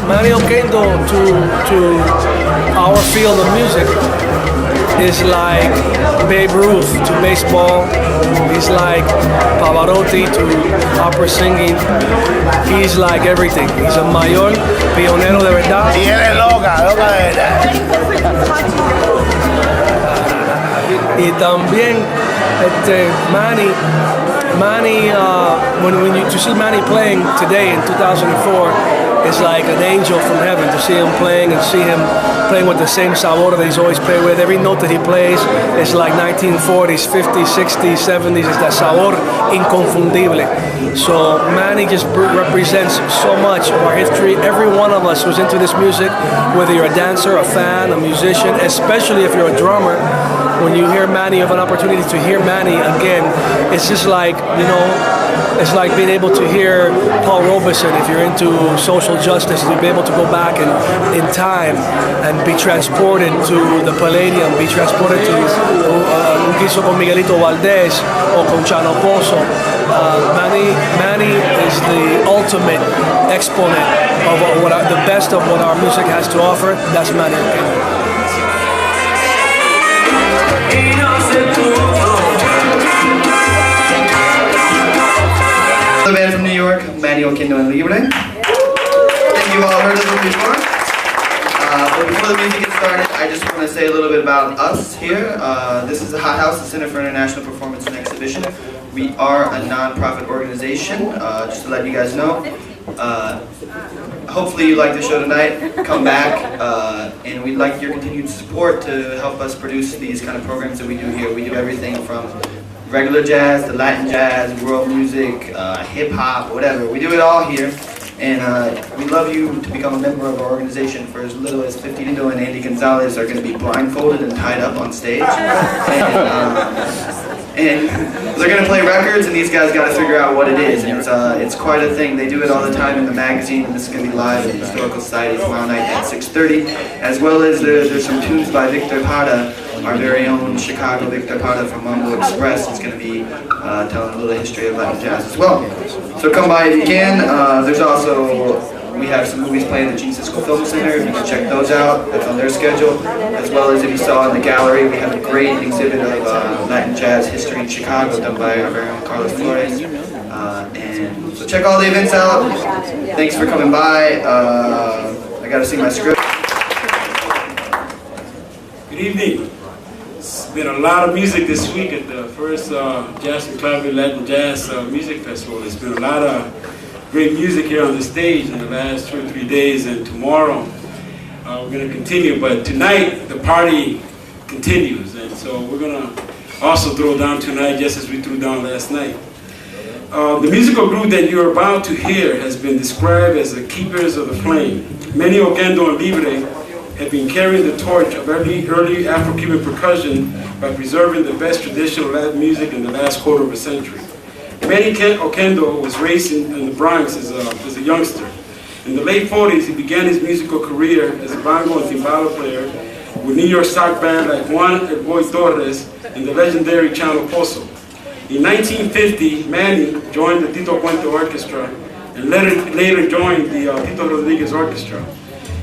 Manny Oquendo to our field of music is like Babe Ruth to baseball. He's like Pavarotti to opera singing. He's like everything. He's a mayor, pionero de verdad. Y él es loca de verdad. Y también Manny, when you see Manny playing today in 2004, it's like an angel from heaven to see him playing and see him playing with the same sabor that he's always played with. Every note that he plays is like 1940s, 50s, 60s, 70s. It's that sabor inconfundible. So Manny just represents so much of our history. Every one of us who's into this music, whether you're a dancer, a fan, a musician, especially if you're a drummer, when you hear Manny, you have an opportunity to hear Manny again. It's just like, you know, it's like being able to hear Paul Robeson. If you're into social justice, you'll be able to go back in time and be transported to the Palladium, be transported to un guiso con Miguelito Valdés o con Chano Pozo. Manny is the ultimate exponent of the best of what our music has to offer. That's Manny Oquendo. The band from New York, Manny Oquendo and Libre. Think you've all heard of them before. But before the music gets started, I just want to say a little bit about us here. This is the Hothouse, the Center for International Performance and Exhibition. We are a non-profit organization, just to let you guys know. Hopefully you like the show tonight. Come back, and we'd like your continued support to help us produce these kind of programs that we do here. We do everything from regular jazz to Latin jazz, world music, hip-hop, whatever. We do it all here, and we'd love you to become a member of our organization for as little as $50. And Andy Gonzalez are going to be blindfolded and tied up on stage. And they're going to play records, and these guys got to figure out what it is. And it's quite a thing. They do it all the time in the magazine, and this is going to be live at the Historical Society tomorrow night at 6:30. As well as there's some tunes by Victor Parra, our very own Chicago Victor Parra from Mambo Express. Is going to be telling a little history of Latin jazz as well. So come by if you can. There's also, we have some movies playing at the Gene Siskel Film Center. You can check those out. That's on their schedule. As well as if you saw in the gallery, we have a great exhibit of Latin jazz history in Chicago done by our very own Carlos Flores. And so check all the events out. Thanks for coming by. I got to see my script. Good evening. It's been a lot of music this week at the first Jazz and Clave Latin Jazz Music Festival. There's been a lot of great music here on the stage in the last 2 or 3 days, and tomorrow we're going to continue. But tonight the party continues, and so we're going to also throw down tonight just as we threw down last night. The musical group that you're about to hear has been described as the keepers of the flame. Manny Oquendo and Libre have been carrying the torch of early Afro-Cuban percussion by preserving the best traditional Latin music in the last quarter of a century. Manny Oquendo was raised in the Bronx as a youngster. In the late 40s, he began his musical career as a bongo and timbalo player with New York stock band like Juan El Boy Torres and the legendary Chano Pozo. In 1950, Manny joined the Tito Puente Orchestra and later joined the Tito Rodriguez Orchestra.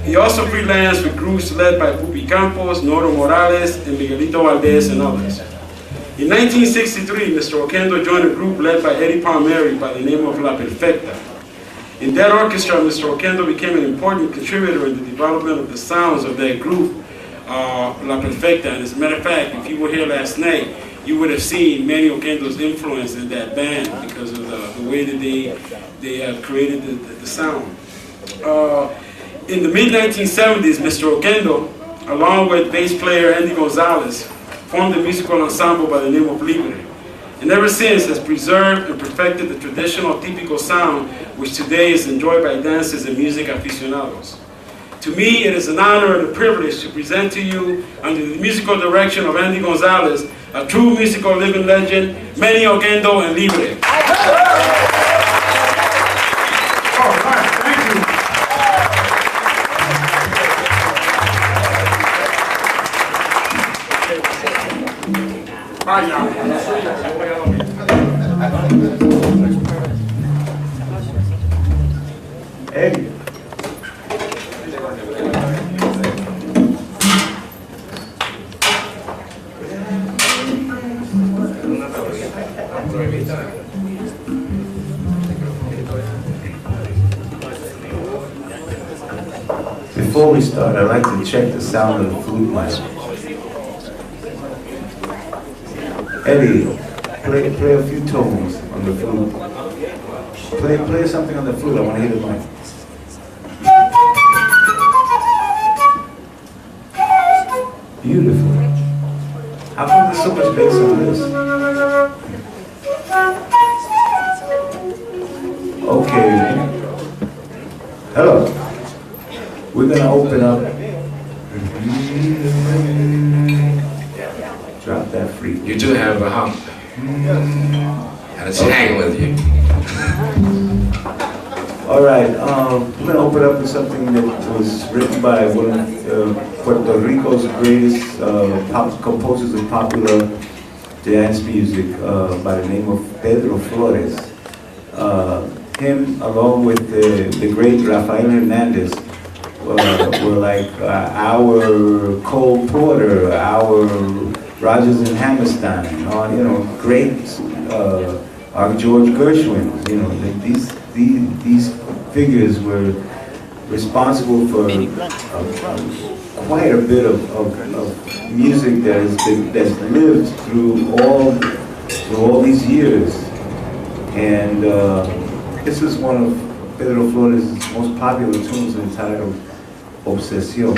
He also freelanced with groups led by Pupi Campos, Noro Morales, and Miguelito Valdés and others. In 1963, Mr. Oquendo joined a group led by Eddie Palmieri by the name of La Perfecta. In that orchestra, Mr. Oquendo became an important contributor in the development of the sounds of that group, La Perfecta. And as a matter of fact, if you were here last night, you would have seen Manny Oquendo's influence in that band because of the way that they have created the sound. In the mid-1970s, Mr. Oquendo, along with bass player Andy Gonzalez, formed a musical ensemble by the name of Libre, and ever since has preserved and perfected the traditional typical sound which today is enjoyed by dancers and music aficionados. To me, it is an honor and a privilege to present to you, under the musical direction of Andy Gonzalez, a true musical living legend, Manny Oquendo and Libre. Eddie. Before we start, I'd like to check the sound of the flute mic. Eddie, play a few tones on the flute. Play something on the flute. I want to hear the mic. Beautiful. How come there's so much bass on this? Okay. Hello. We're going to open up. Drop that freak. You do have a hump. And it's hanging with you. All right, we're going to open up with something that was written by one of Puerto Rico's greatest composers of popular dance music by the name of Pedro Flores. Him, along with the great Rafael Hernandez, were like our Cole Porter, our Rodgers and Hammerstein, you know, great, our George Gershwin. You know, these figures were responsible for quite a bit of music that's lived through all these years. And this is one of Pedro Flores' most popular tunes, entitled Obsesión.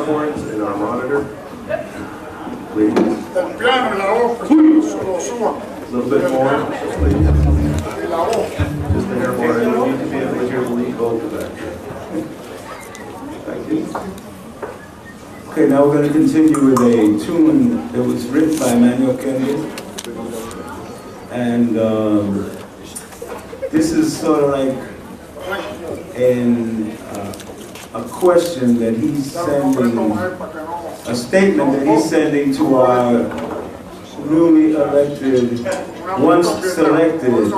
horns and our monitor. Please. A little bit more, please. Just a hair more. I don't need to be able to hear the lead vocal back here. Thank you. Okay, now we're going to continue with a tune that was written by Manny Oquendo. And this is sort of like a question that he's sending, a statement that he's sending to our newly elected, once selected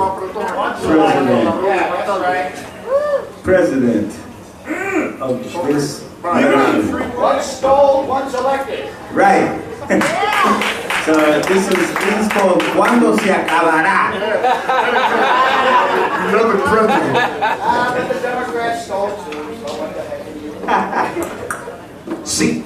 president of this nation. Once stole, once elected. Right. So this is called "Cuándo se acabará." You're the president. The Democrats stole too, so what the heck are you? Sí.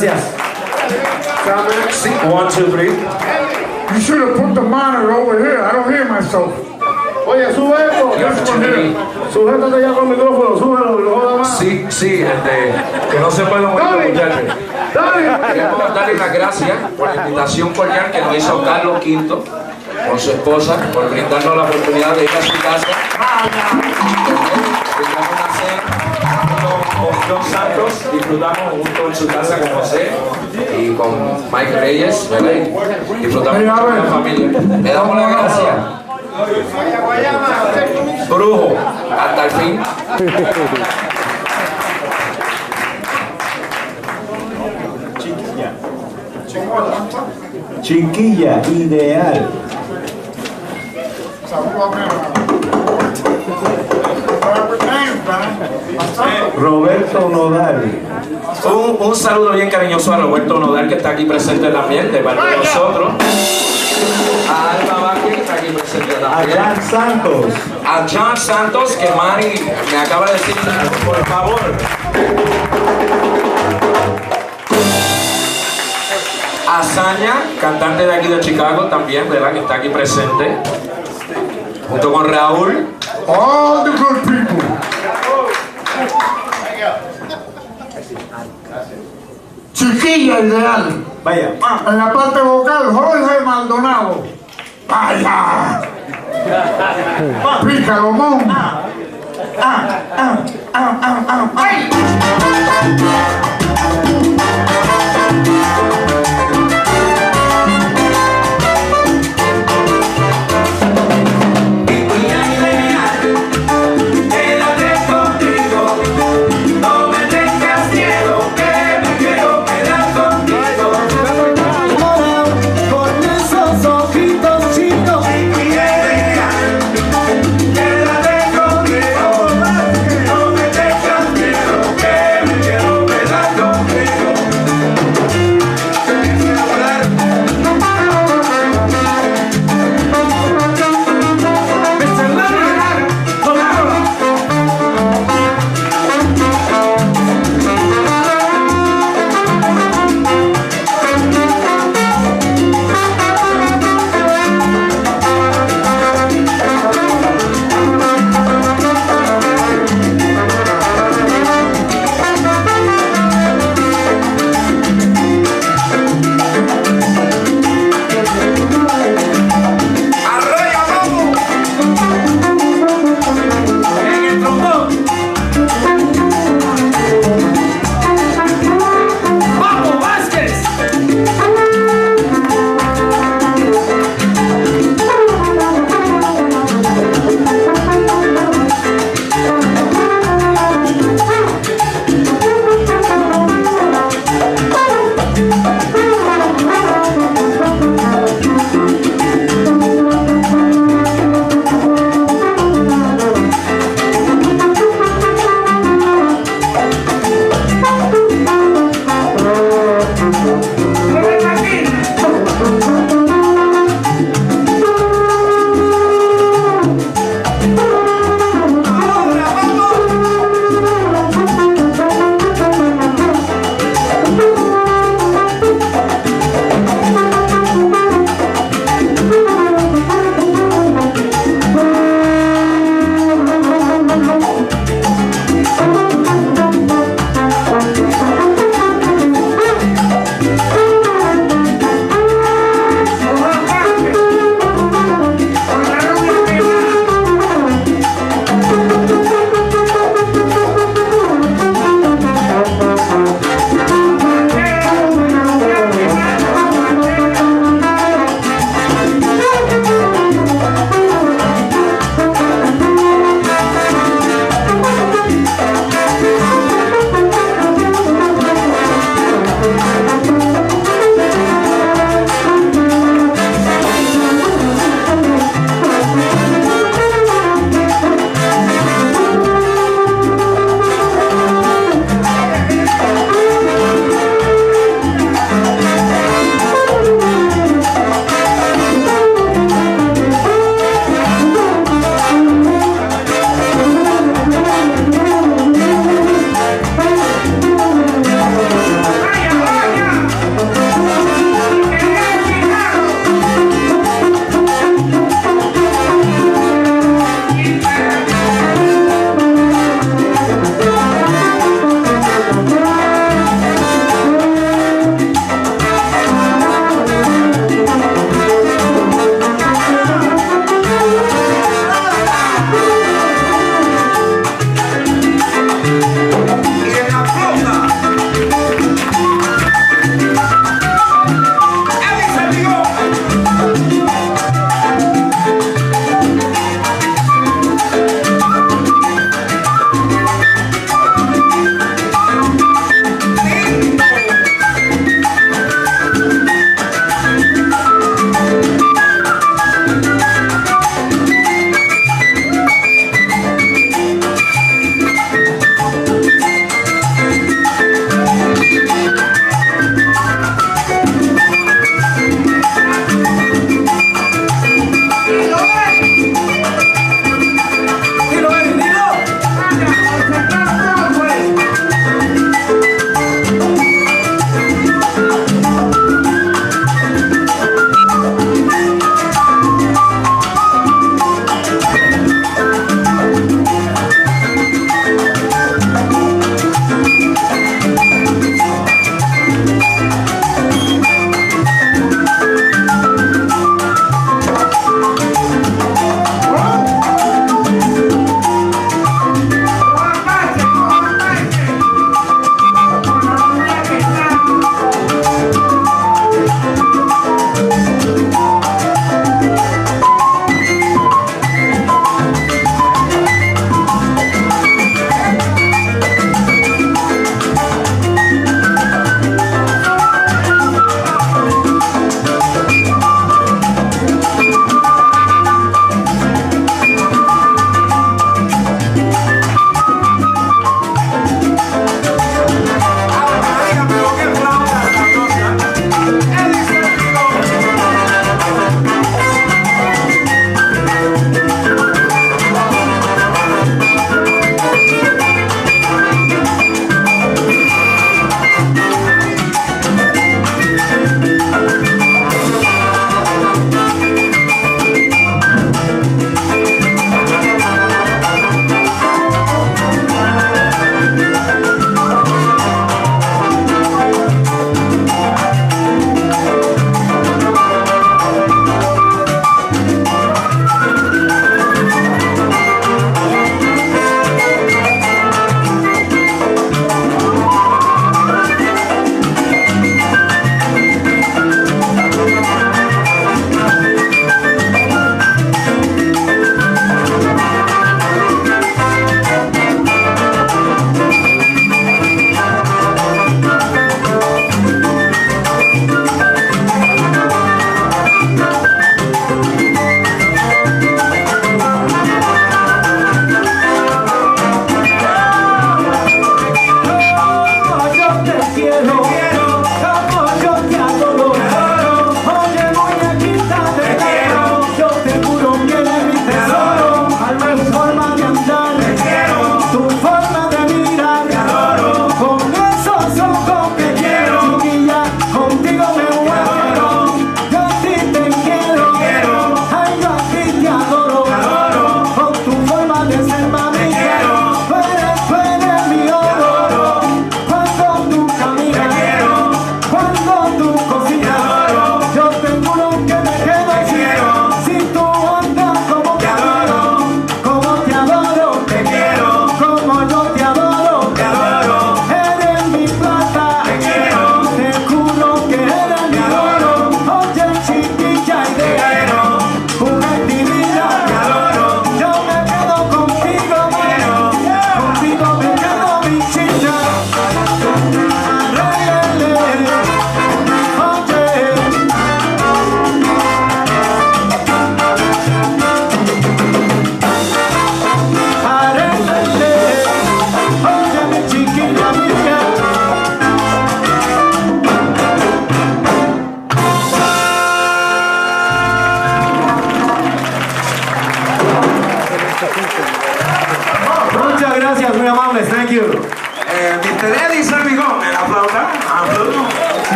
Gracias. Sí, 1, 2, 3. You should have put the monitor over here. I don't hear myself. Oye, sube esto. Sujétate ya con el micrófono, súbelo, no joda más. Sí, que no se puede mover, muchachos. Queremos darle las gracias por la invitación cordial que nos hizo Carlos V con su esposa, por brindarnos la oportunidad de ir a su casa. Brindamos una cena con John Santos, disfrutamos junto en su casa con José y con Michael Reyes, ¿verdad? Disfrutamos con la familia. Le damos las gracias. Brujo, hasta el fin. Chiquilla ideal. Roberto Nodal. Un saludo bien cariñoso a Roberto Nodal, que está aquí presente también, de parte de nosotros. A Alba Vázquez, que está aquí presente también. A Jan Santos. A John Santos, que Manny me acaba de decir, por favor. A Saña, cantante de aquí de Chicago también, ¿verdad? Que está aquí presente. Junto con Raúl. All the good people. Chiquilla ideal. Vaya. En la parte vocal, Jorge Maldonado. Vaya. Pícalo, mon. ¡Ay! Quédate conmigo, no me tengas miedo, que me quiero quedar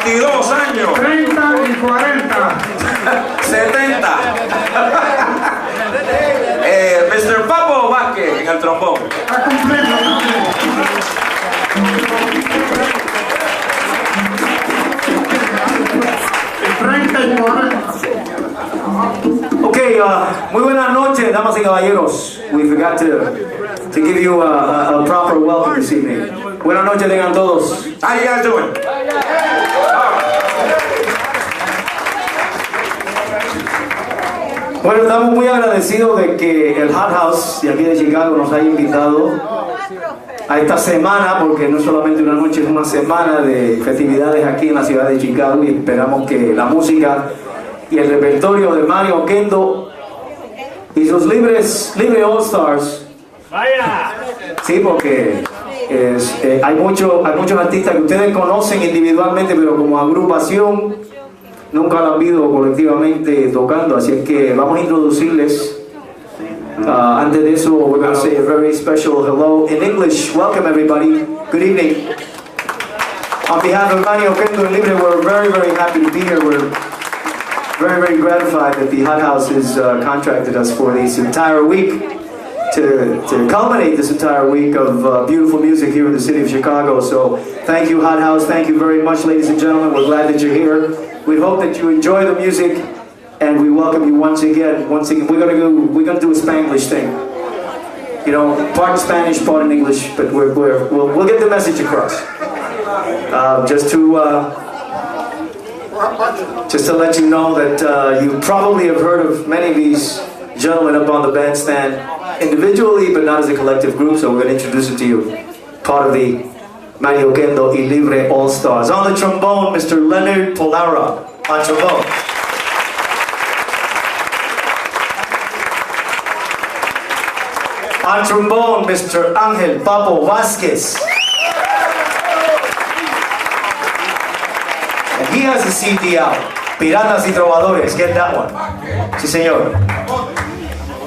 22 años. 30 y 40. 70. Mr. Papo Vázquez en el trombón. Está cumpliendo. Okay, muy buenas noches, damas y caballeros. We forgot to give you a proper welcome this evening. Buenas noches, tengan todos. How you guys doing? Bueno, estamos muy agradecidos de que el Hothouse de aquí de Chicago nos haya invitado a esta semana, porque no solamente una noche, es una semana de festividades aquí en la ciudad de Chicago, y esperamos que la música y el repertorio de Manny Oquendo y sus Libre All Stars, sí, porque hay muchos artistas que ustedes conocen individualmente, pero como agrupación nunca la han visto colectivamente tocando, así es que vamos a introducirles. Antes de eso, we're going to say a very special hello in English. Welcome everybody. Good evening. On behalf of Manny Oquendo and Libre, we're very, very happy to be here. We're very, very gratified that the Hothouse has contracted us for this entire week to culminate this entire week of beautiful music here in the city of Chicago. So thank you, Hothouse. Thank you very much, ladies and gentlemen. We're glad that you're here. We hope that you enjoy the music, and we welcome you once again. We're gonna do a Spanglish thing. You know, part Spanish, part in English, but we'll get the message across. Just to let you know that you probably have heard of many of these gentlemen up on the bandstand individually, but not as a collective group. So we're going to introduce it to you. Part of the Manny Oquendo y Libre All Stars. On the trombone, Mr. Leonard Polara on trombone. On trombone, Mr. Ángel Papo Vázquez. And he has a CD out, Piratas y Trovadores, get that one. Sí, señor.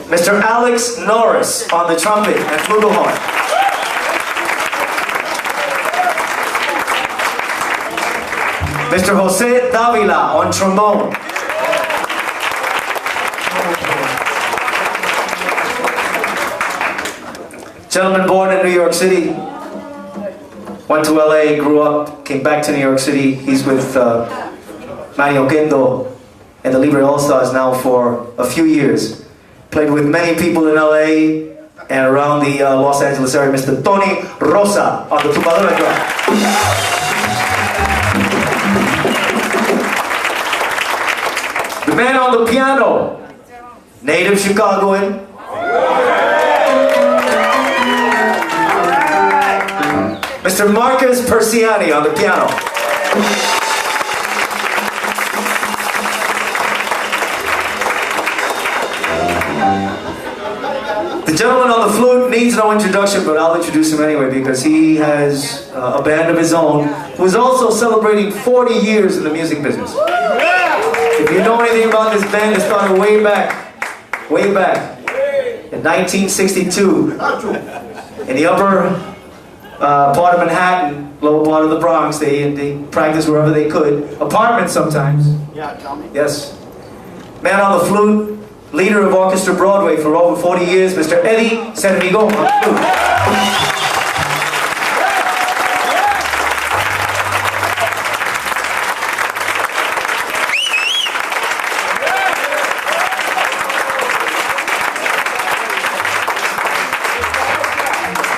Mr. Alex Norris on the trumpet and flugelhorn. Mr. Jose Davila on trombone. Gentleman born in New York City, went to LA, grew up, came back to New York City. He's with Manny Oquendo and the Libre All Stars now for a few years. Played with many people in LA and around the Los Angeles area. Mr. Tony Rosa on the tumbadora drum. The man on the piano, native Chicagoan, Mr. Marcus Persiani on the piano. The gentleman on the flute needs no introduction, but I'll introduce him anyway because he has a band of his own who's also celebrating 40 years in the music business. If you know anything about this band, it started way back in 1962 in the upper part of Manhattan, lower part of the Bronx. They practiced wherever they could. Apartments sometimes. Yeah, tell me. Yes. Man on the flute, leader of Orchestra Broadway for over 40 years, Mr. Eddie Cervigo on the flute.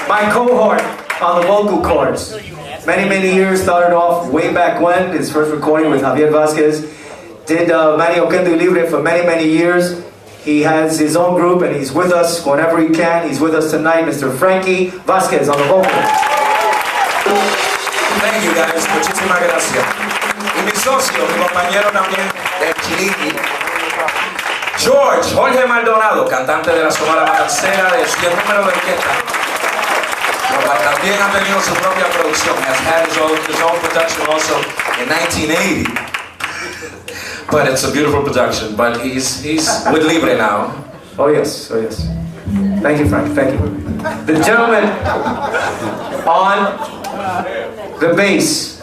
My cohort on the vocal cords. Many years, started off way back when, his first recording with Javier Vázquez. Did Manny Oquendo y Libre for many years. He has his own group and he's with us whenever he can. He's with us tonight, Mr. Frankie Vázquez on the vocals. Thank you guys, muchísimas gracias. Y mi socio, mi compañero también de Chilingui, Jorge Maldonado, cantante de la Sonora Matancera, de 100 números de orquesta. También ha tenido su propia producción. Has had his own production also in 1980. But it's a beautiful production. But he's with Libre now. Oh yes. Thank you, Frank. Thank you. The gentleman on the bass,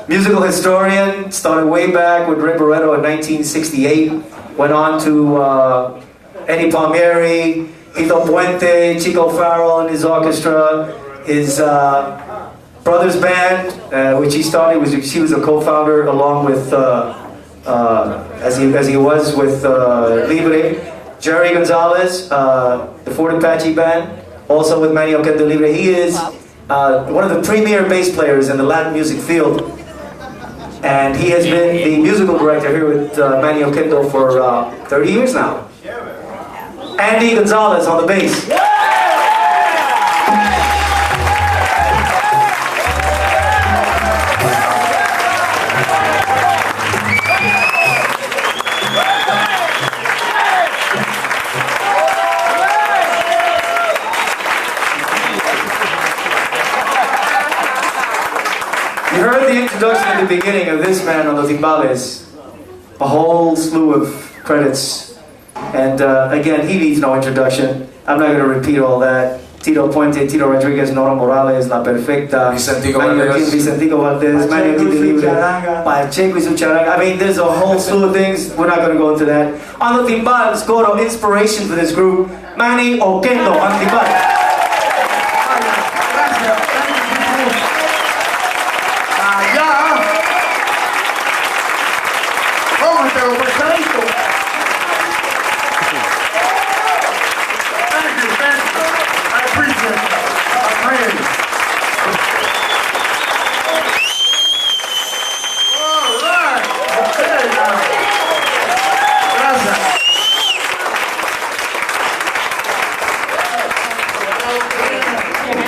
musical historian, started way back with Ray Barretto in 1968, went on to Eddie Palmieri, Hito Puente, Chico Farrell and his orchestra, his brother's band, which he started, she was a co-founder along with, as he was with Libre, Jerry Gonzalez, the Fort Apache band, also with Manny Oquendo Libre. He is one of the premier bass players in the Latin music field, and he has been the musical director here with Manny Oquendo for 30 years now. Andy Gonzalez on the bass. You heard the introduction at the beginning of this man on the timbales. A whole slew of credits. And again, he needs no introduction. I'm not going to repeat all that. Tito Puente, Tito Rodriguez, Nora Morales, La Perfecta, Vicentico Valdez, Manny Oquendo Libre, Pacheco y su charanga. I mean, there's a whole slew of things. We're not going to go into that. On the timbales, go to inspiration for this group, Manny Oquendo on timbales.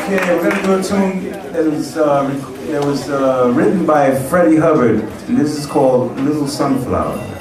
Okay, we're going to do a tune that was written by Freddie Hubbard, and this is called Little Sunflower.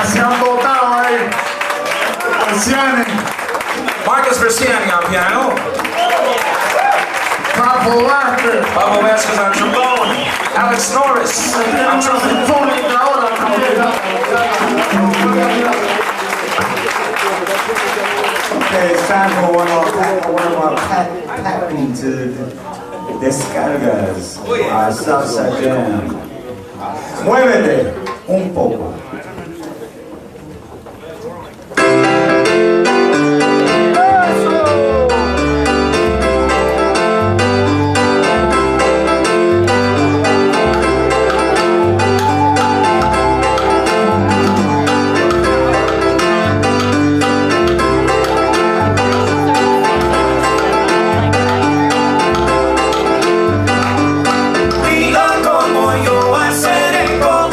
se han votado ahí. Marciani. Marcus Versiani on piano. Papo Vázquez. Pablo Vasquez on trombone. Alex Norris on trumpet. Okay, it's time for one of our patent descargas. Our salsa jam. Muévete un poco. Diga como yo hacer eco.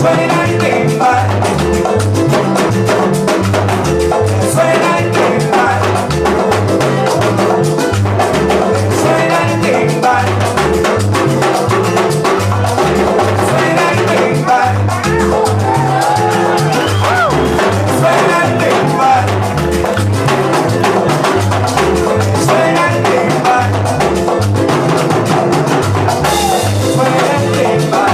Suena el timbal. Suena el timbal. Suena el timbal. Suena el timbal. Suena el timbal. Suena el timbal. Suena el timbal.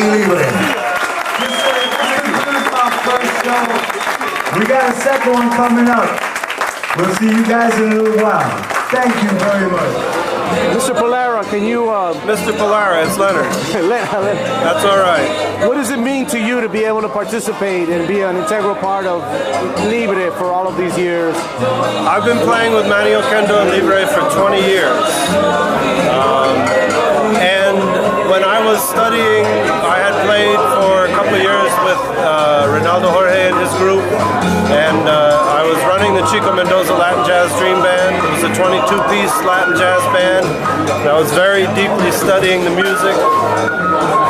Libre. We got a second one coming up. We'll see you guys in a little while. Thank you very much. Mr. Pollara, can you... Mr. Pollara, it's Leonard. That's all right. What does it mean to you to be able to participate and be an integral part of Libre for all of these years? I've been playing with Manny Oquendo and Libre for 20 years. And when I was studying, I had played for a couple of years with Ronaldo Jorge and his group, and I was running the Chico Mendoza Latin Jazz Dream Band. It was a 22-piece Latin jazz band, and I was very deeply studying the music.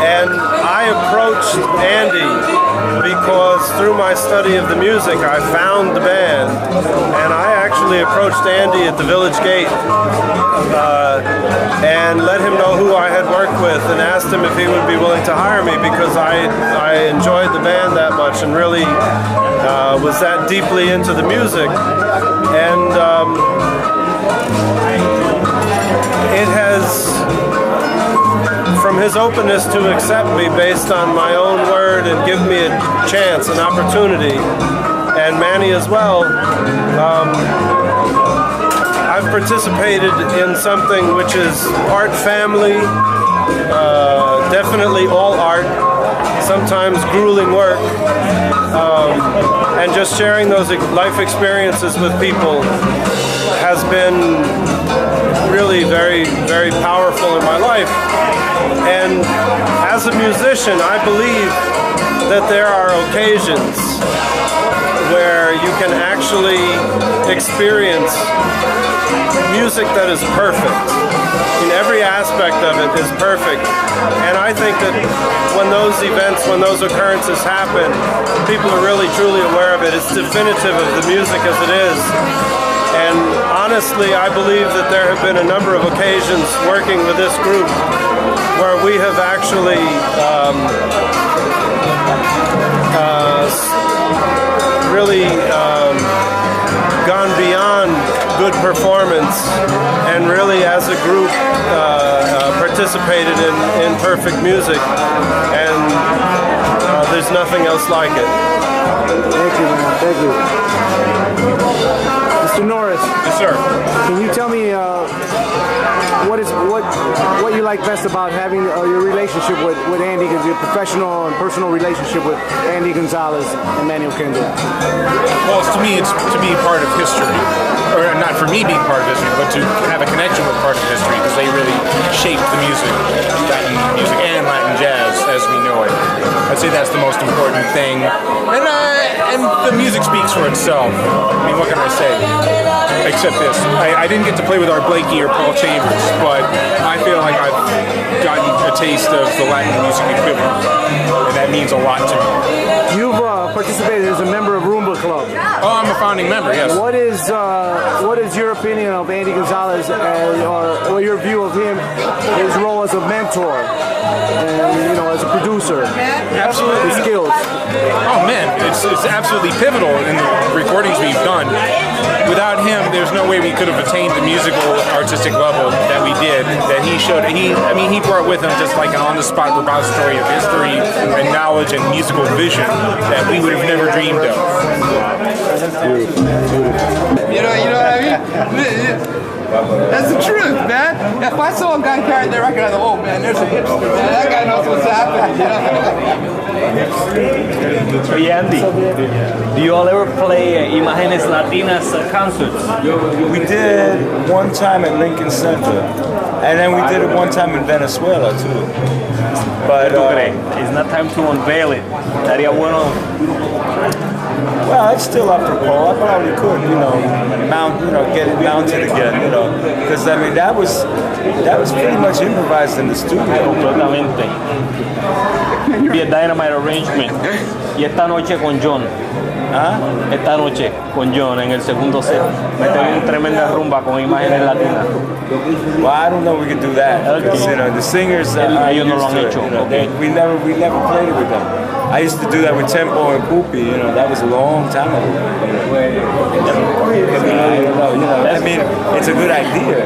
And I approached Andy because through my study of the music, I found the band, and I actually approached Andy at the Village Gate and let him know who I had worked with and asked him if he would be willing to hire me because I enjoyed the band that much and really was that deeply into the music. And it has, from his openness to accept me based on my own word and give me a chance, an opportunity, and Manny as well, I've participated in something which is art family, definitely all art, sometimes grueling work, and just sharing those life experiences with people has been really very, very powerful in my life. And as a musician, I believe that there are occasions where you can actually experience music that is perfect. In every aspect of it is perfect. And I think that when those events, when those occurrences happen, people are really truly aware of it. It's definitive of the music as it is. And honestly, I believe that there have been a number of occasions working with this group where we have actually really gone beyond good performance and really as a group participated in perfect music, and there's nothing else like it. Thank you, man. Thank you. Mr. Norris. Yes, sir. Can you tell me what you like best about having your relationship with Andy, your professional and personal relationship with Andy Gonzalez and Manny Oquendo? Well, to me, it's to be part of history. Or not for me being part of history, but to have a connection with part of history, because they really shaped the music, Latin music and Latin jazz as we know it. I'd say that's the most important thing. And and the music speaks for itself. I mean, what can I say? Except this. I didn't get to play with Art Blakey or Paul Chambers, but I feel like I've gotten a taste of the Latin music equivalent, and that means a lot to me. You've participated as a member of Roomba Club. Oh, I'm a founding member, yes. What is your opinion of Andy Gonzalez, or your view of him, his role as a mentor, and as a producer? Absolutely. His skills. Oh man, it's absolutely pivotal in the recordings we've done. Without him, there's no way we could have attained the musical artistic level that we did. That he showed. He brought with him just like an on-the-spot repository of history and knowledge and musical vision that we would have never dreamed of. You know what I mean? That's the truth, man. If I saw a guy carrying their record, I'd go, oh man, there's a hipster, man. That guy knows what's happening, Hey Andy, do you all ever play Imágenes Latinas concerts? We did one time at Lincoln Center, and then we did it one time in Venezuela too. But it's not time to unveil it. Estaría bueno. Well, it's still up for Paul. I probably could, get it mounted again, because I mean that was pretty much improvised in the studio. Completamente. Be a dynamite arrangement. Y esta noche con John. Esta noche con John en el segundo set. Metemos tremenda rumba con imágenes latinas. Well, I don't know if we can do that. Because, the singers ellos no lo han hecho. We never played it with them. I used to do that with Tempo and Pupi, that was a long time ago. I mean, it's a good idea,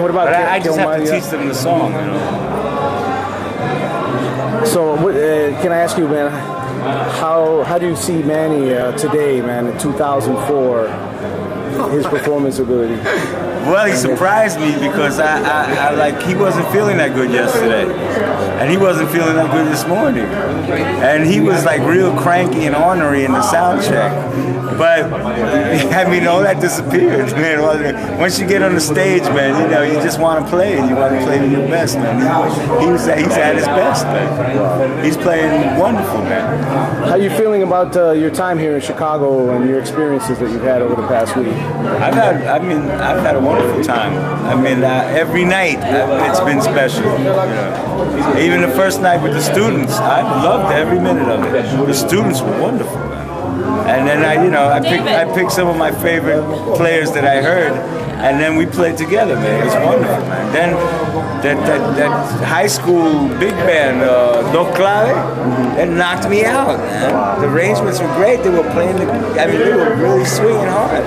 What about I just have to teach them the song, So, can I ask you, man, how do you see Manny today, man, in 2004, his performance ability? Well, he surprised me because he wasn't feeling that good yesterday, and he wasn't feeling that good this morning, and he was like real cranky and ornery in the sound check. But I mean, all that disappeared, man. Once you get on the stage, man, you just want to play, and you want to play to your best, man. He's at his best, man. He's playing wonderful, man. How are you feeling about your time here in Chicago and your experiences that you've had over the past week? I've had a wonderful time. I mean, every night it's been special. Even the first night with the students, I loved every minute of it. The students were wonderful, man. And then I picked some of my favorite players that I heard, and then we played together, man. It was wonderful, man. Then that high school big band, Clave, that knocked me out, man. The arrangements were great. They were playing they were really swinging hard.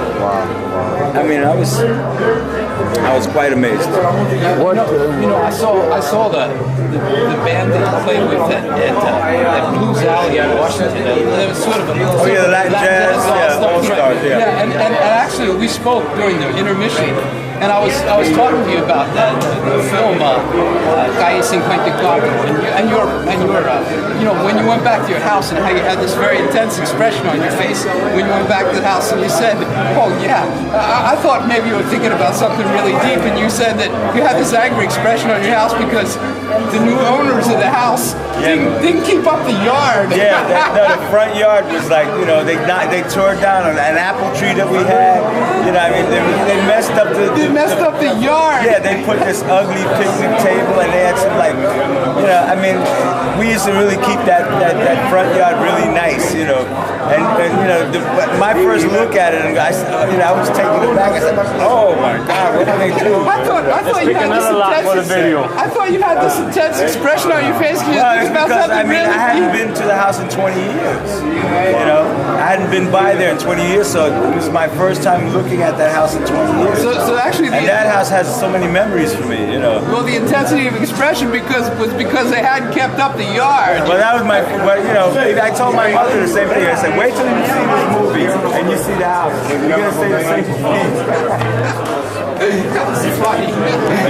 I mean, I was quite amazed. I saw the band that you played with at Blues Alley in Washington. It was sort of a the Latin jazz, all-stars, yeah. And actually, we spoke during the intermission. And I was talking to you about the film Calle 54, and your when you went back to your house and how you had this very intense expression on your face when you went back to the house, and you said, "Oh yeah, I thought maybe you were thinking about something really deep," and you said that you had this angry expression on your house because the new owners of the house didn't keep up the yard. Yeah, the front yard was like they tore down an apple tree that we had. They messed up the yard. Yeah, they put this ugly picnic table, and they had some we used to really keep that front yard really nice, my first look at it, and I was taking it back. I said, "Oh my God, what did they do?" I thought you had this I thought you had this intense expression on your face because I hadn't been to the house in 20 years. I hadn't been by there in 20 years, so it was my first time looking at that house in 20 years. So actually, that house has so many memories for me, Well, the intensity of expression was because they hadn't kept up the yard. Well, that was I told my mother the same thing. I said, wait till you see this movie and you see the house. You're gonna say the same thing.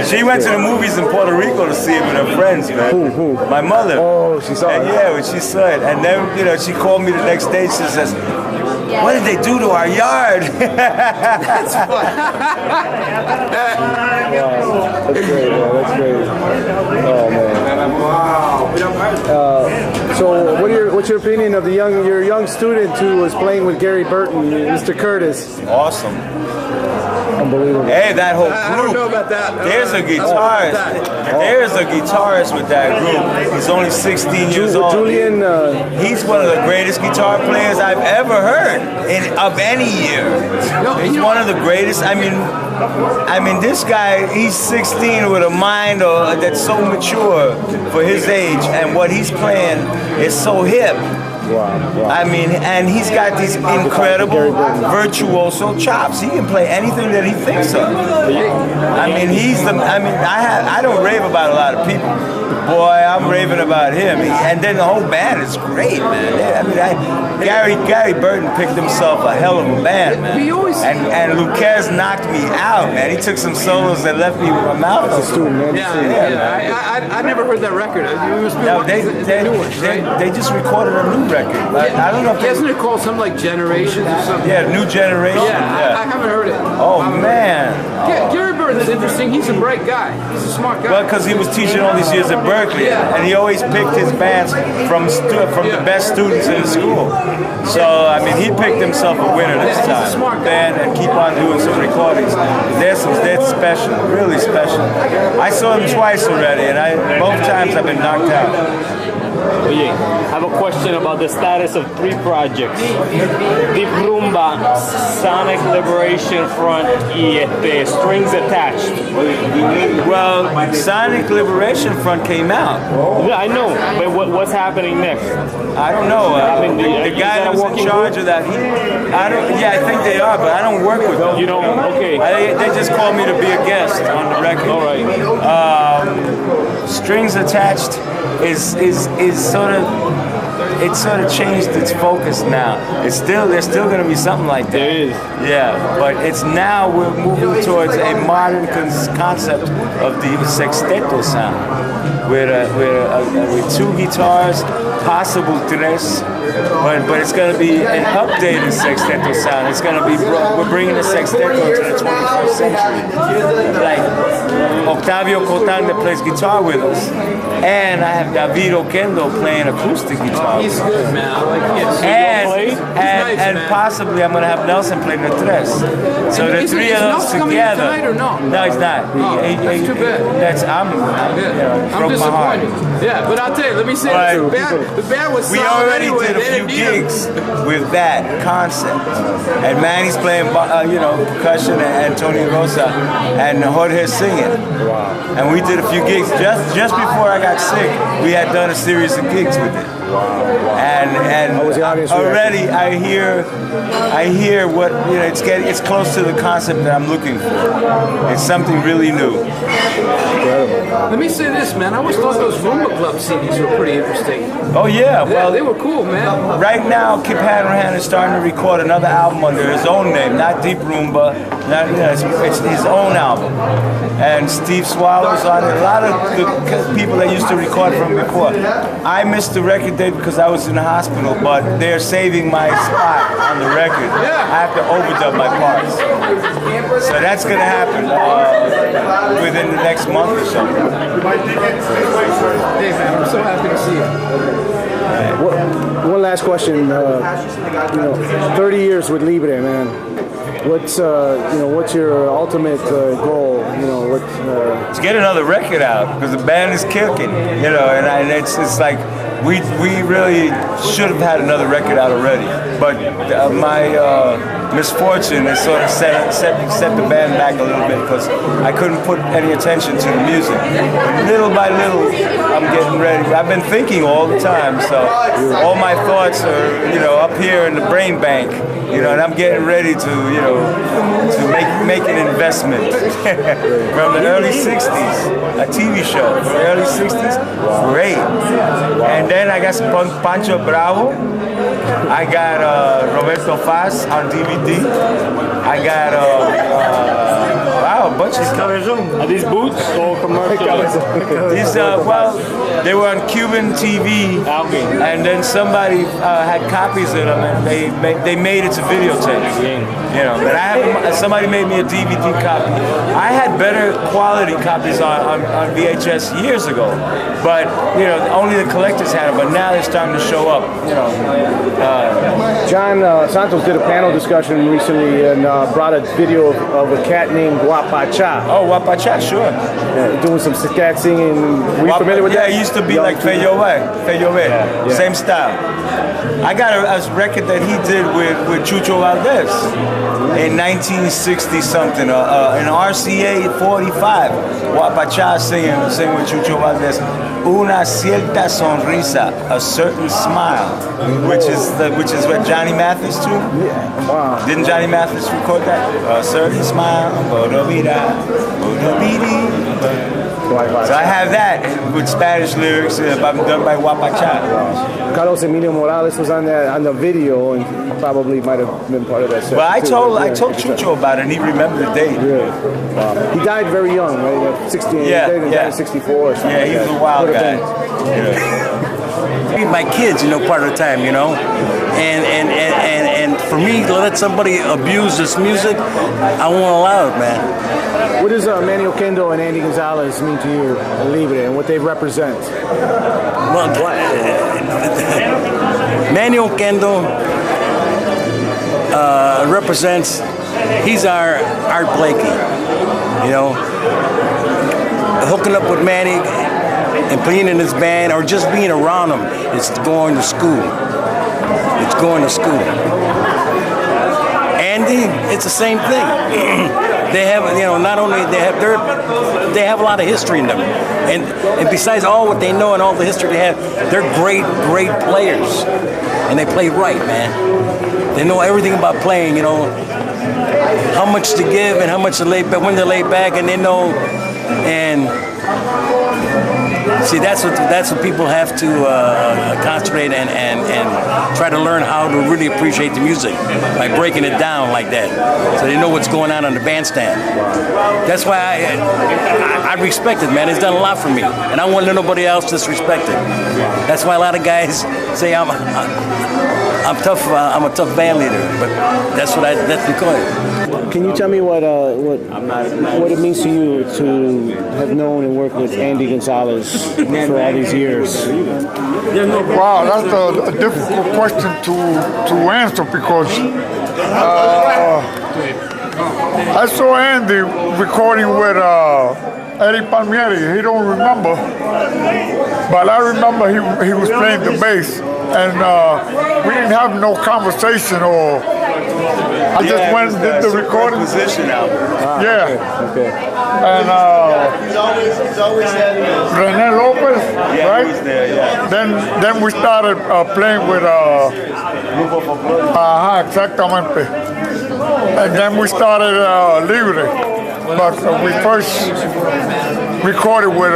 She went to the movies in Puerto Rico to see it with her friends, man. Who? My mother. Oh, she saw it. Yeah, when she saw it, and then she called me the next day. She says, "What did they do to our yard?" That's fun. That's great, man. That's great. Oh man. Wow. So, what's your opinion of your young student who was playing with Gary Burton, Mr. Curtis? Awesome. Unbelievable. Hey, that whole group. I don't know about that. There's a guitarist. There's a guitarist with that group. He's only 16 years old. Julian. He's one of the greatest guitar players I've ever heard of any year. He's one of the greatest. I mean, this guy. He's 16 with a mind that's so mature for his age, and what he's playing is so hip. Wow. I mean, and he's got these incredible virtuoso chops. He can play anything that he thinks of. I mean, I don't rave about a lot of people. Boy, I'm raving about him. And then the whole band is great, man. Gary Burton picked himself a hell of a band, man. And Luquez knocked me out, man. He took some solos that left me with my mouth open. I never heard that record. They just recorded a new record. I don't know if isn't it called something like Generations or something? Yeah, New Generation. Yeah, I haven't heard it. Oh man. Gary Burton's interesting. He's a bright guy. He's a smart guy. Well, because he was teaching all these years at Berkeley, and he always picked his bands from the best students in the school. So I mean, he picked himself a winner this time. He's a smart guy. And keep on doing some recordings. They're special, really special. I saw him twice already, and both times I've been knocked out. Oye, I have a question about the status of 3 projects. Deep Rumba, Sonic Liberation Front y Strings Attached. Well, Sonic Liberation Front came out. Yeah, I know, but what's happening next? I don't know. The guy that was in charge of that, I think they are, but I don't work with them. You don't? Okay. They just called me to be a guest on the record. All right. Strings Attached is sort of changed its focus now. There's still going to be something like that. There is. Yeah, but we're moving towards a modern concept of the sexteto sound, with 2 guitars, possible 3, but it's going to be an updated sexteto sound. It's going to be we're bringing the sexteto to the 21st century. Like Octavio Cotan that plays guitar with us, and I have David Oquendo playing acoustic guitar. He's good, man. I like him. And possibly I'm going to have Nelson play the 3. So the 3 of us together. Tonight or no? No, he's not. That's too bad. I'm disappointed. Yeah, but I'll tell you, let me say this. The band was we solid already anyway. did a few gigs with that concept. And Manny's playing, percussion, and Tony Rosa, and Jorge singing. Wow. And we did a few gigs. Just before I got sick, we had done a series of gigs with it. Wow. And already I hear what it's close to the concept that I'm looking for. It's something really new. Let me say this, man. I always thought those Rumba Club CDs were pretty interesting. Oh yeah, well they were cool, man. Right now, Kip Hanrahan is starting to record another album under his own name, not Deep Rumba. It's his own album. And Steve Swallow's on it. A lot of the people that used to record from before. I missed the record date because I was in the hospital, but they're saving my spot on the record. I have to overdub my parts. So that's going to happen within the next month or so. Hey man, I'm so happy to see you. One last question. 30 years with Libre, man. What's your ultimate goal? To get another record out, because the band is kicking, and it's like we really should have had another record out already. But my misfortune has sort of set the band back a little bit because I couldn't put any attention to the music. Little by little, I'm getting ready. I've been thinking all the time, so all my thoughts are up here in the brain bank. And I'm getting ready to make an investment from the early 60s, a TV show from the early 60s, great. And then I got Pancho Bravo, I got Roberto Faz on DVD, I got Oh, a bunch of stuff. Are these boots or commercial? These, well, they were on Cuban TV, and then somebody had copies of them, and they made it to videotape. You know, but somebody made me a DVD copy. I had better quality copies on VHS years ago, but you know, only the collectors had them. But now they're starting to show up. You know, John Santos did a panel discussion recently and brought a video of a cat named Guapacha. Oh, Guapacha, sure. Doing some cat singing. Were you familiar with that? Yeah, it used to be like Feyové, same style. I got a record that he did with Chucho Valdez in 1960 something, an RCA 45. Guapacha singing with Chucho Valdez. Una cierta sonrisa, a certain smile, which is what Johnny Mathis too. Yeah. Wow. Didn't Johnny Mathis record that? A certain smile, so I have that with Spanish lyrics done by Guapacha. Carlos Emilio Morales was on the video and probably might have been part of that set. Well, I told Chucho about it and he remembered the date. Really? Wow. He died very young, right? 68. Yeah, He died in 64 or something. Yeah, he was a wild guy. My kids, you know, part of the time, you know, and for me to let somebody abuse this music, I won't allow it, man. What does Manny Oquendo and Andy Gonzalez mean to you, Libre, and what they represent? Well, Manny Oquendo represents, he's our Art Blakey, you know, hooking up with Manny and being in his band or just being around him, it's going to school. It's going to school. Andy, it's the same thing. They have, you know, not only they have a lot of history in them, and besides all what they know and all the history they have, they're great players, and they play right, man. They know everything about playing, you know, how much to give and how much to lay back, when to lay back, and they know, and see, that's what people have to concentrate and try to learn how to really appreciate the music by breaking it down like that, so they know what's going on the bandstand. That's why I respect it, man. It's done a lot for me, and I won't let nobody else disrespect it. That's why a lot of guys say I'm tough. I'm a tough band leader, but that's because. Can you tell me what it means to you to have known and worked with Andy Gonzalez for all these years? Wow, that's a difficult question to answer because I saw Andy recording with Eddie Palmieri. He don't remember, but I remember he was playing the bass, and we didn't have no conversation or. I just went and did the recording. Position album. Yeah. Okay. And he's always had René Lopez, right? He was there, yeah. Then we started playing with exactamente. And then we started Libre. But we first recorded with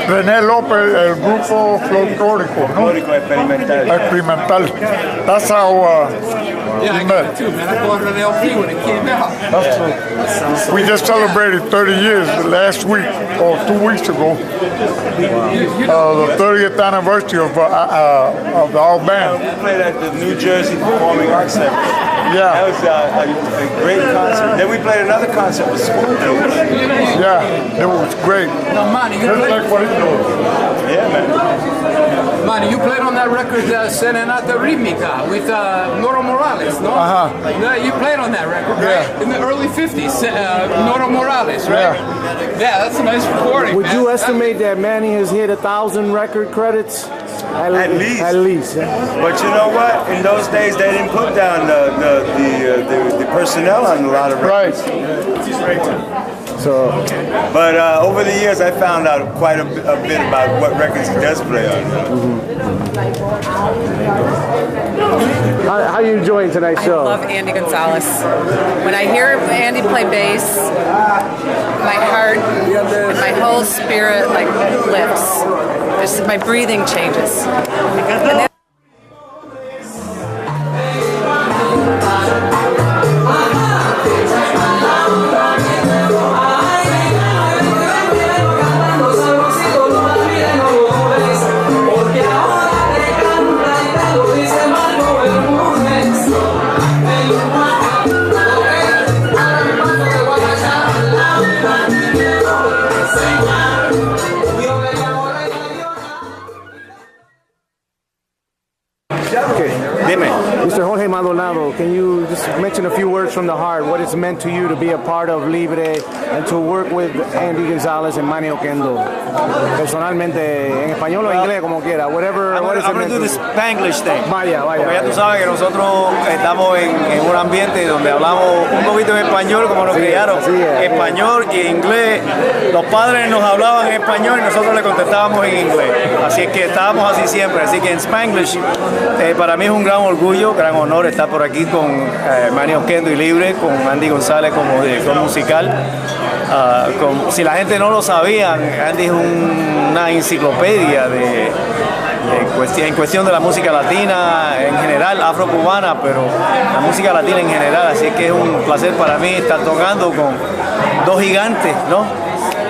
René López, el grupo folclórico, ¿no? Experimental. That's how yeah, I got it too, man. I bought an LP when it came out. That's true. We just celebrated 30 years last week, or 2 weeks ago. The 30th anniversary of our band. We played at the New Jersey Performing Arts Center. Yeah. That was a great concert. Then we played another concert with School Kids. Yeah, it was great. No, Manny, you played. Yeah, man. Manny, you played on that record, Serenata Rítmica, with Noro Morales, no? No, you played on that record, right? In the early 50s, Noro Morales, right? Yeah, that's a nice recording. Would you estimate that Manny has hit 1,000 record credits? At least. At least. Yeah. But you know what? In those days, they didn't put down the personnel on a lot of records. Right. So, but over the years, I found out quite a bit about what records he does play on. How are you enjoying tonight's show? I love Andy Gonzalez. When I hear Andy play bass, my heart and my whole spirit like lifts. Just my breathing changes. And can you just mention a few words from the heart, what it's meant to you to be a part of Libre and to work with Andy Gonzalez and Manny Oquendo? Personalmente, en español o en inglés, como quiera, whatever. I'm going to do the Spanglish thing. Vaya. Porque ya tú sabes que nosotros estamos en un ambiente donde hablamos un poquito en español, como nos criaron, español y inglés. Los padres nos hablaban en español y nosotros le contestábamos en inglés. Así es que estábamos así siempre. Así que en Spanglish, para mí es un gran orgullo, gran honor estar por aquí con Manny Oquendo y Libre, con Andy González como director musical. Si la gente no lo sabía, Andy es una enciclopedia en cuestión de la música latina en general, afrocubana, pero la música latina en general. Así que es un placer para mí estar tocando con dos gigantes, ¿no?,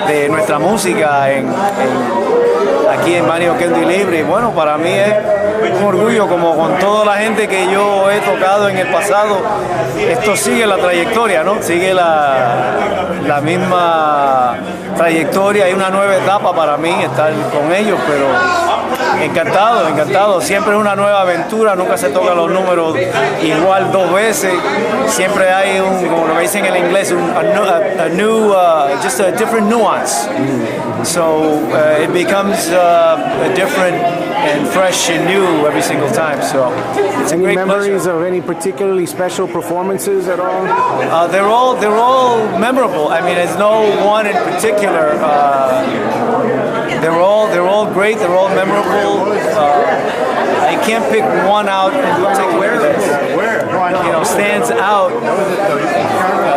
de nuestra música aquí en Manny Oquendo y Libre. Y bueno, para mí es un orgullo, como con toda la gente que yo he tocado en el pasado. Esto sigue la trayectoria, ¿no? Sigue la misma trayectoria y una nueva etapa para mí estar con ellos, pero encantado. Siempre es una nueva aventura, nunca se tocan los números igual dos veces. Siempre hay como lo dicen en inglés, just a different nuance. So it becomes different and fresh and new every single time. So it's a great memories pleasure. of any particularly special performances at all? They're all memorable. I mean, there's no one in particular. They're all great. They're all memorable. I can't pick one out in particular that stands out.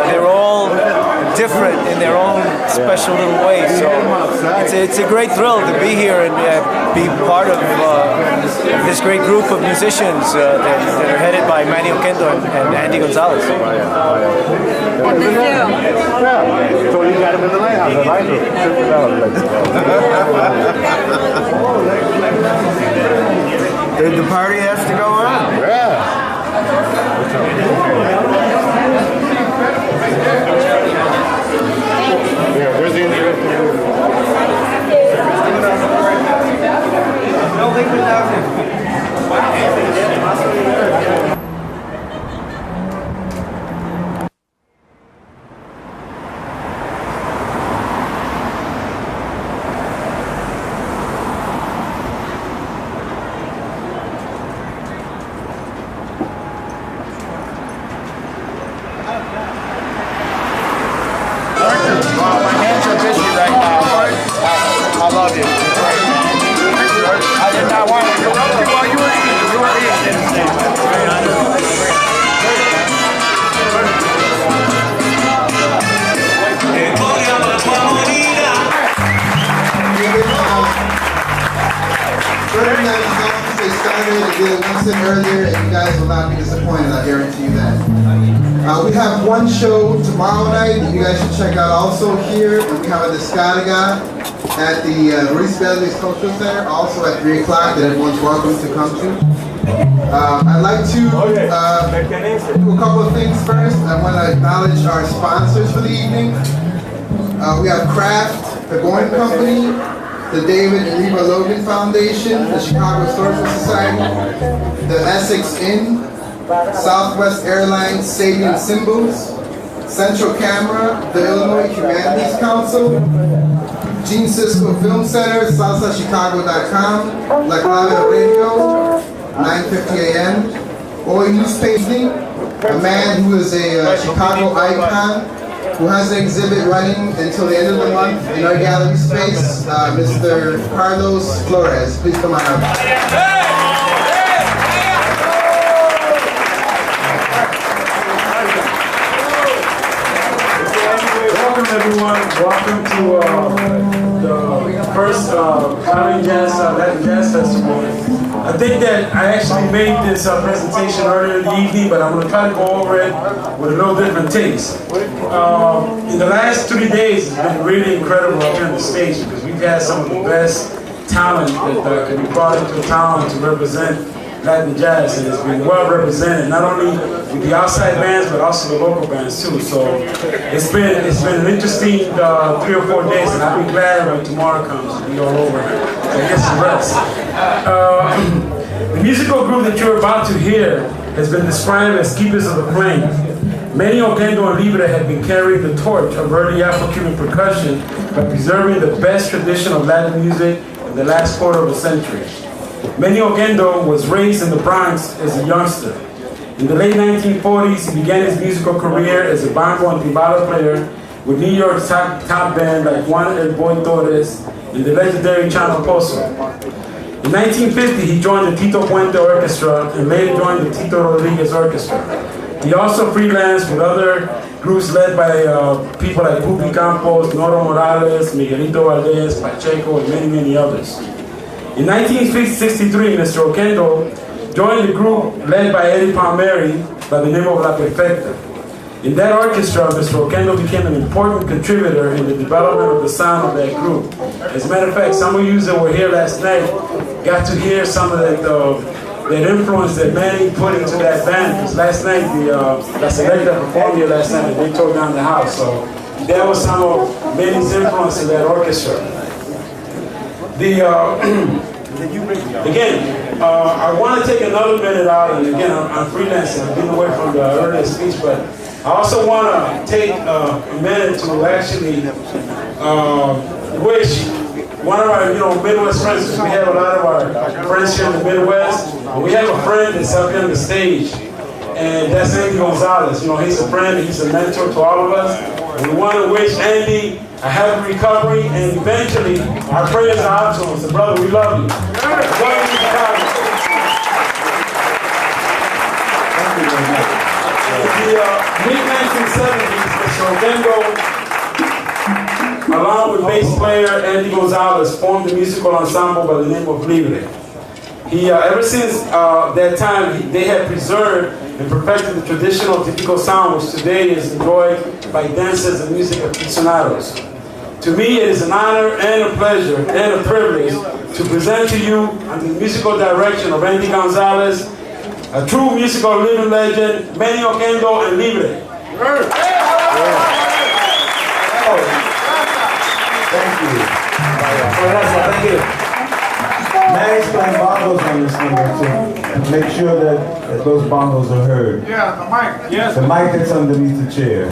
They're all different in their own special little way. So it's a great thrill to be here and be part of this great group of musicians that are headed by Manny Oquendo and Andy Gonzalez. So you got him in the lighthouse. The party has to go on. Yeah. Where's the earlier, and you guys will not be disappointed, I guarantee you that. We have one show tomorrow night that you guys should check out also here. We have a Descarga at the Ruiz Valdez Cultural Center, also at 3 o'clock, that everyone's welcome to come to. I'd like to do a couple of things first. I want to acknowledge our sponsors for the evening. We have Kraft, the Goin Company, the David and Reba Logan Foundation, the Chicago Historical Society, the Essex Inn, Southwest Airlines Sabian Symbols, Central Camera, the Illinois Humanities Council, Gene Cisco Film Center, SalsaChicago.com, La Clave Radio, 9:50 a.m., Oi Newspaper, a man who is a Chicago icon, who has an exhibit running until the end of the month in our gallery space, Mr. Carlos Flores. Please come on up. Welcome everyone. Welcome to the first Latin Jazz Festival. I think that I actually made this presentation earlier in the evening, but I'm going to try to go over it with a little different taste. In the last 3 days, it's been really incredible up here on the stage because we've had some of the best talent that can be brought into town to represent Latin jazz, and it's been well represented, not only with the outside bands, but also the local bands too. So it's been an interesting 3 or 4 days, and I'll be glad when tomorrow comes to be all over and get some rest. The musical group that you're about to hear has been described as keepers of the flame. Manny Oquendo and Libre have been carrying the torch of early Afro-Cuban percussion by preserving the best tradition of Latin music in the last quarter of a century. Manny Oquendo was raised in the Bronx as a youngster. In the late 1940s, he began his musical career as a bongo and timbales player with New York's top band like Juan El Boy Torres and the legendary Chano Pozo. In 1950, he joined the Tito Puente Orchestra and later joined the Tito Rodriguez Orchestra. He also freelanced with other groups led by people like Pupi Campos, Noro Morales, Miguelito Valdez, Pacheco, and many, many others. In 1963, Mr. Oquendo joined the group led by Eddie Palmieri by the name of La Perfecta. In that orchestra, Mr. Oquendo became an important contributor in the development of the sound of that group. As a matter of fact, some of you that were here last night got to hear some of that influence that Manny put into that band. Because last night, La Selecta performed here last night and they tore down the house. So that was some of Manny's influence in that orchestra. Again, I want to take another minute out, and again, I'm freelancing, I'm getting away from the earlier speech, but I also want to take a minute to actually wish one of our Midwest friends, because we have a lot of our friends here in the Midwest, and we have a friend that's up here on the stage, and that's Andy Gonzalez. He's a friend, he's a mentor to all of us, and we want to wish Andy a happy recovery, and eventually, our prayers are out to him. So, brother, we love you. In the mid-1970s, Mr. Oquendo, along with bass player Andy Gonzalez, formed a musical ensemble by the name of Libre. Ever since that time, they have preserved and perfected the traditional typical sound, which today is enjoyed by dancers and music aficionados. To me, it is an honor and a pleasure and a privilege to present to you under the musical direction of Andy Gonzalez, a true musical living legend, Manny Oquendo and Libre. Thank you. Thank you. Manny's playing bongos on this number too. Make sure that those bongos are heard. Yeah, the mic. Yes. The mic that's underneath the chair.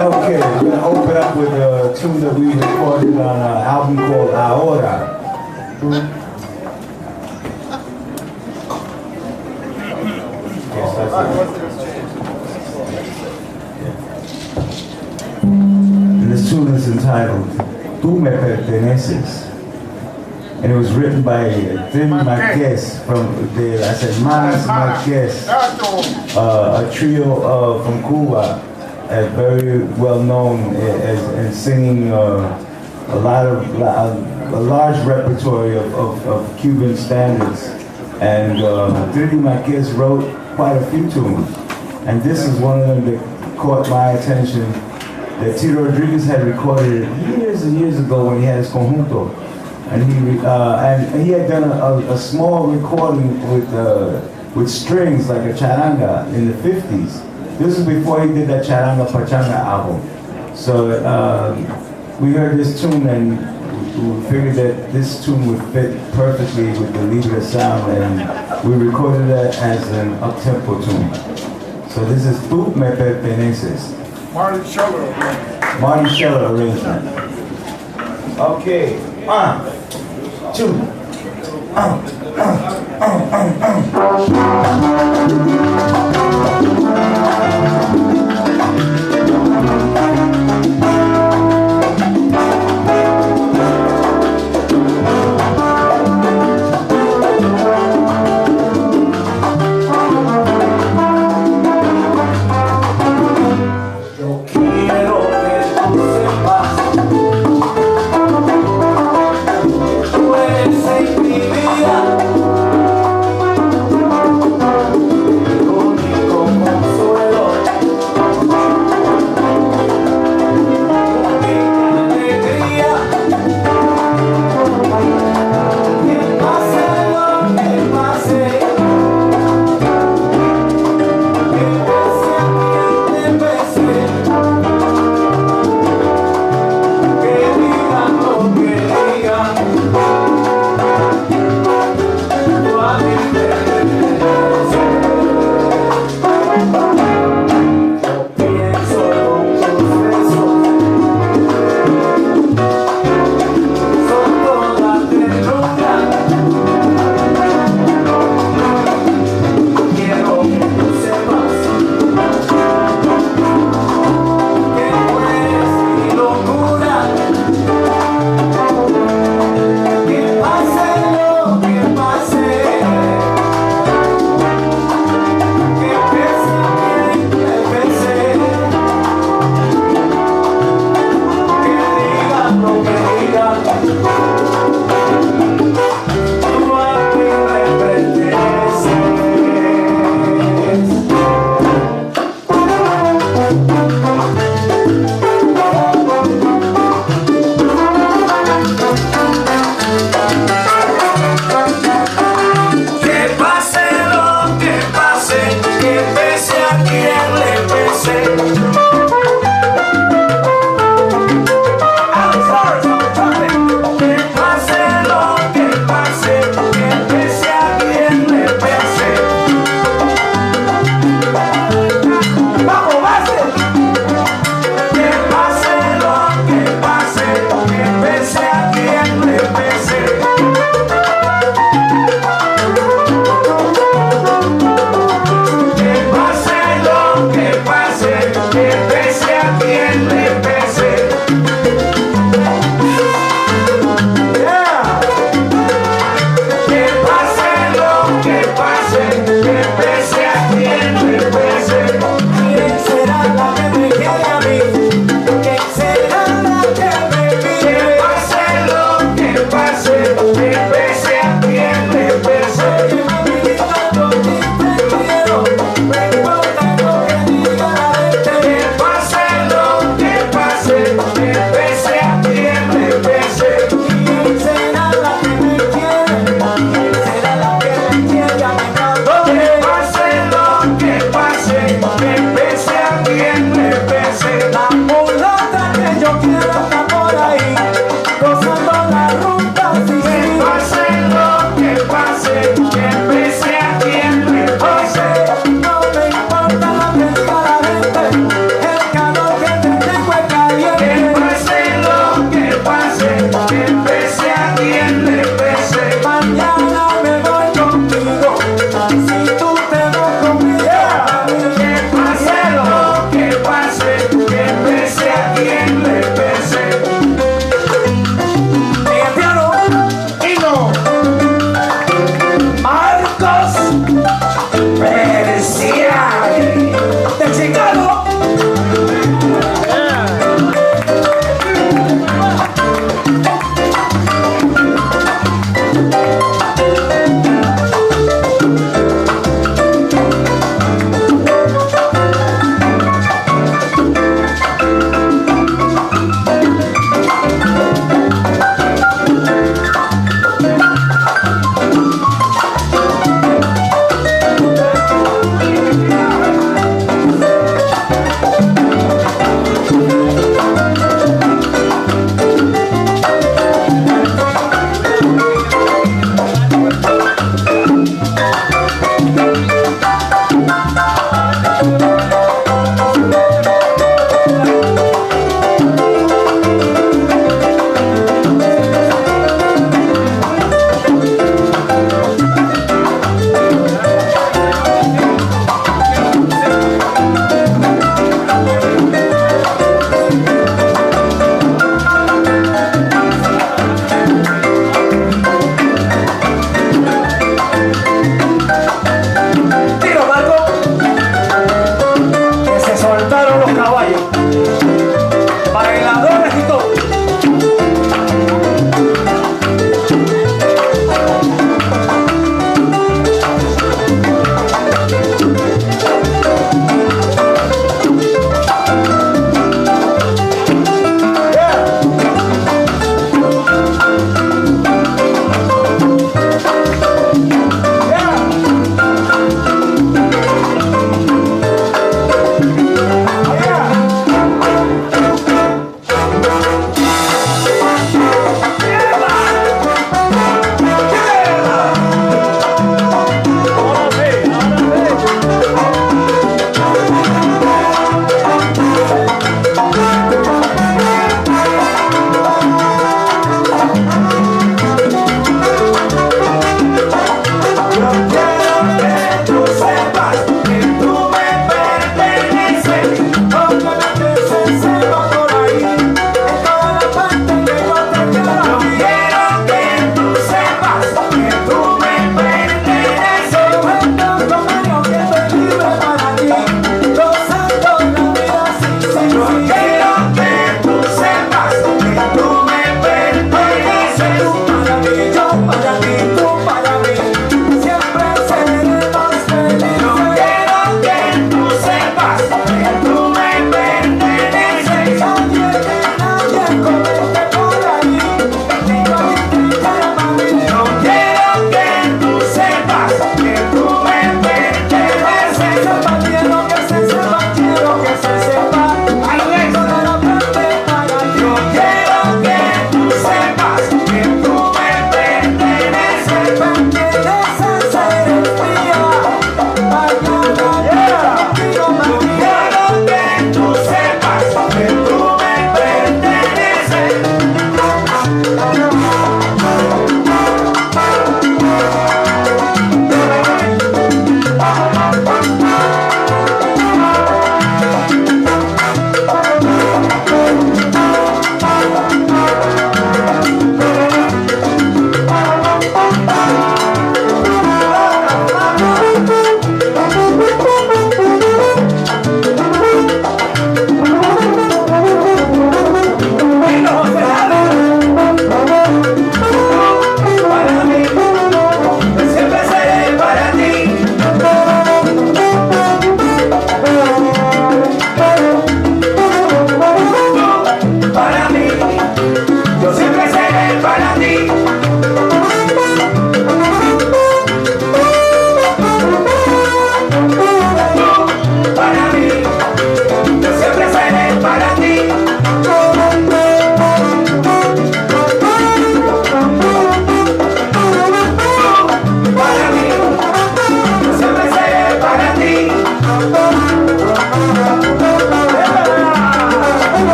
Okay, we're going to open up with a tune that we recorded on an album called Ahora. Yes, that's it. And this tune is entitled Tú Me Perteneces. And it was written by Tim Marquez from the Hermanas Marquez, a trio from Cuba, very well known as singing a large repertoire of Cuban standards. And Tim Marquez wrote quite a few tunes. And this is one of them that caught my attention, that Tito Rodriguez had recorded years and years ago when he had his Conjunto. And he had done a small recording with strings like a charanga in the 50s. This is before he did that Charanga Pachanga album. So we heard this tune and we figured that this tune would fit perfectly with the Libre sound, and we recorded that as an up-tempo tune. So this is Tú Me Perteneces. Marty Scheller arrangement. Marty Scheller arrangement. Okay, 1, 2. Tú eres en mi vida.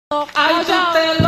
Ay, yo te lo